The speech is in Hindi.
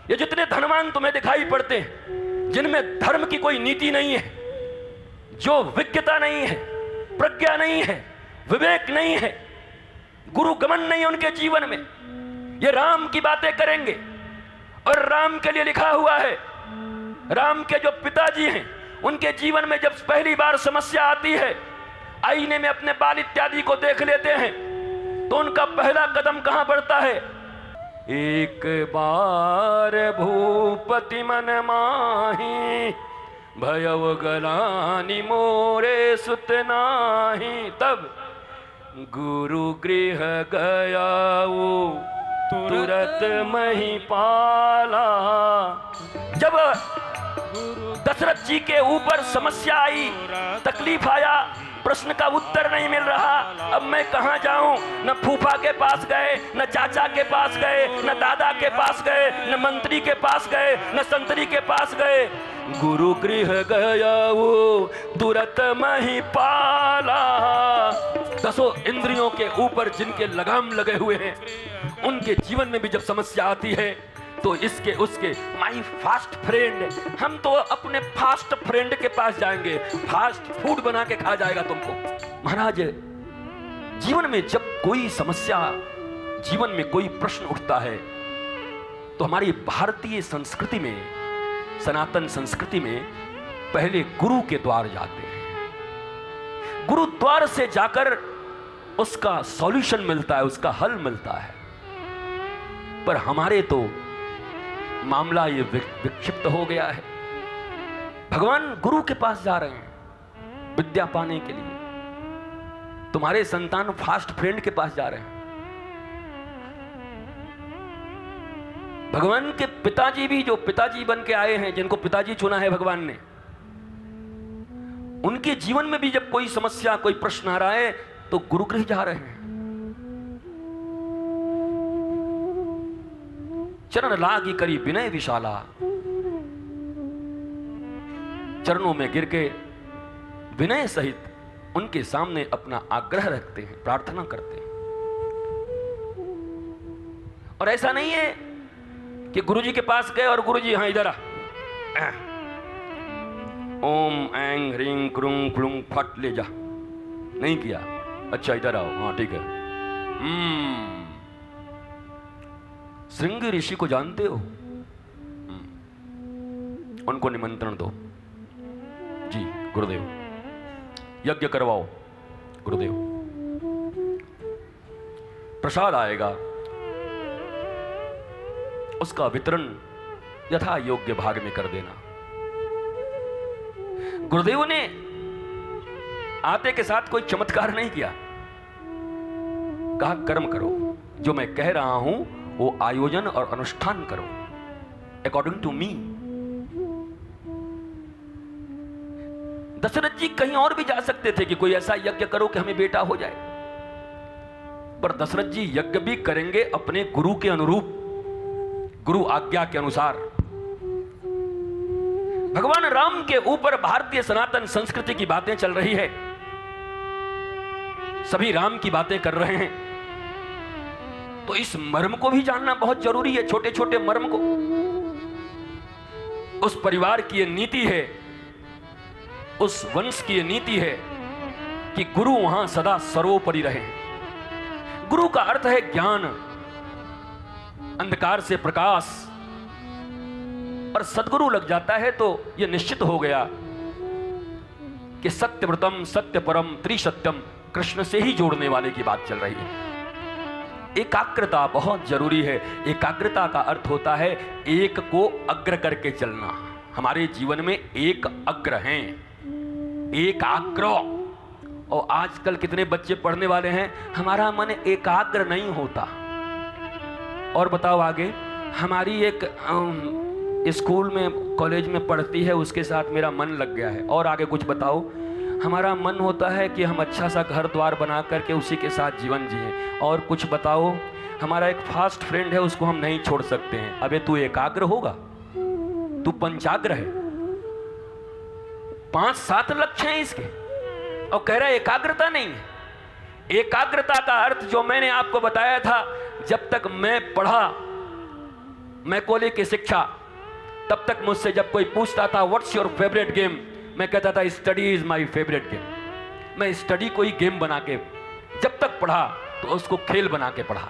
ये जितने धनवान तुम्हें दिखाई पड़ते हैं, जिनमें धर्म की कोई नीति नहीं है, जो विज्ञता नहीं है, प्रज्ञा नहीं है, विवेक नहीं है, गुरु गमन नहीं है उनके जीवन में, ये राम की बातें करेंगे। और राम के लिए लिखा हुआ है, राम के जो पिताजी हैं उनके जीवन में जब पहली बार समस्या आती है, आईने में अपने बाल इत्यादि को देख लेते हैं, तो उनका पहला कदम कहां बढ़ता है? एक बार भूपति मन माही, भयव गलानी मोरे सुत नाही। तब गुरु गृह गया वो तुरत महिपाला। जब दशरथ जी के ऊपर समस्या आई, तकलीफ आया, प्रश्न का उत्तर नहीं मिल रहा, अब मैं कहां जाऊं? न फूफा के पास गए, न चाचा के पास गए, न दादा के पास गए, न मंत्री के पास गए, न संतरी के पास गए। गुरु गृह गया वो तुरत महिपाला। दसों इंद्रियों के ऊपर जिनके लगाम लगे हुए हैं, उनके जीवन में भी जब समस्या आती है तो इसके उसके माई फास्ट फ्रेंड, हम तो अपने फास्ट फ्रेंड के पास जाएंगे, फास्ट फूड बना के खा जाएगा तुमको। महाराज, जीवन में जब कोई समस्या, जीवन में कोई प्रश्न उठता है, तो हमारी भारतीय संस्कृति में, सनातन संस्कृति में पहले गुरु के द्वार जाते हैं। गुरु द्वार से जाकर उसका सॉल्यूशन मिलता है, उसका हल मिलता है। पर हमारे तो मामला ये विक्षिप्त हो गया है। भगवान गुरु के पास जा रहे हैं विद्या पाने के लिए, तुम्हारे संतान फास्ट फ्रेंड के पास जा रहे हैं। भगवान के पिताजी भी, जो पिताजी बन के आए हैं, जिनको पिताजी चुना है भगवान ने, उनके जीवन में भी जब कोई समस्या, कोई प्रश्न आ रहा है, तो गुरुगृह जा रहे हैं। चरण लागी करी विनय विशाला, चरणों में गिर के विनय सहित उनके सामने अपना आग्रह रखते हैं, प्रार्थना करते हैं। और ऐसा नहीं है कि गुरुजी के पास गए और गुरुजी हाँ इधर आ, ओम ऐंग ह्रीं क्रूं क्लूं फट ले जा, नहीं किया। अच्छा इधर आओ, हाँ ठीक है। श्रृंगी ऋषि को जानते हो? उनको निमंत्रण दो जी, गुरुदेव यज्ञ करवाओ, गुरुदेव प्रसाद आएगा, उसका वितरण यथा योग्य भाग में कर देना। गुरुदेव ने आते के साथ कोई चमत्कार नहीं किया, कहा कर्म करो, जो मैं कह रहा हूं वो आयोजन और अनुष्ठान करो अकॉर्डिंग टू मी। दशरथ जी कहीं और भी जा सकते थे कि कोई ऐसा यज्ञ करो कि हमें बेटा हो जाए, पर दशरथ जी यज्ञ भी करेंगे अपने गुरु के अनुरूप, गुरु आज्ञा के अनुसार। भगवान राम के ऊपर भारतीय सनातन संस्कृति की बातें चल रही है, सभी राम की बातें कर रहे हैं, तो इस मर्म को भी जानना बहुत जरूरी है, छोटे छोटे मर्म को। उस परिवार की ये नीति है, उस वंश की ये नीति है कि गुरु वहां सदा सर्वोपरि रहे। गुरु का अर्थ है ज्ञान, अंधकार से प्रकाश, और सद्गुरु लग जाता है तो यह निश्चित हो गया कि सत्यव्रतम सत्यपरम त्रिसत्यम, कृष्ण से ही जोड़ने वाले की बात चल रही है। एकाग्रता बहुत जरूरी है। एकाग्रता का अर्थ होता है एक को अग्र करके चलना। हमारे जीवन में एक अग्र हैं, एकाग्र। और आजकल कितने बच्चे पढ़ने वाले हैं, हमारा मन एकाग्र नहीं होता। और बताओ आगे, हमारी एक स्कूल में कॉलेज में पढ़ती है, उसके साथ मेरा मन लग गया है। और आगे कुछ बताओ, हमारा मन होता है कि हम अच्छा सा घर द्वार बना करके उसी के साथ जीवन जिए। और कुछ बताओ, हमारा एक फास्ट फ्रेंड है, उसको हम नहीं छोड़ सकते हैं। अबे तू एकाग्र होगा? तू पंचाग्र है। 5-7 लक्ष्य हैं इसके, और कह रहा है एकाग्रता नहीं है। एकाग्रता का अर्थ जो मैंने आपको बताया था, जब तक मैं पढ़ा मैकॉले की शिक्षा, तब तक मुझसे जब कोई पूछता था व्हाट्स योर फेवरेट गेम, मैं कहता था study is my favourite game. मैं स्टडी को ही गेम बना के जब तक पढ़ा तो उसको खेल बना के पढ़ा।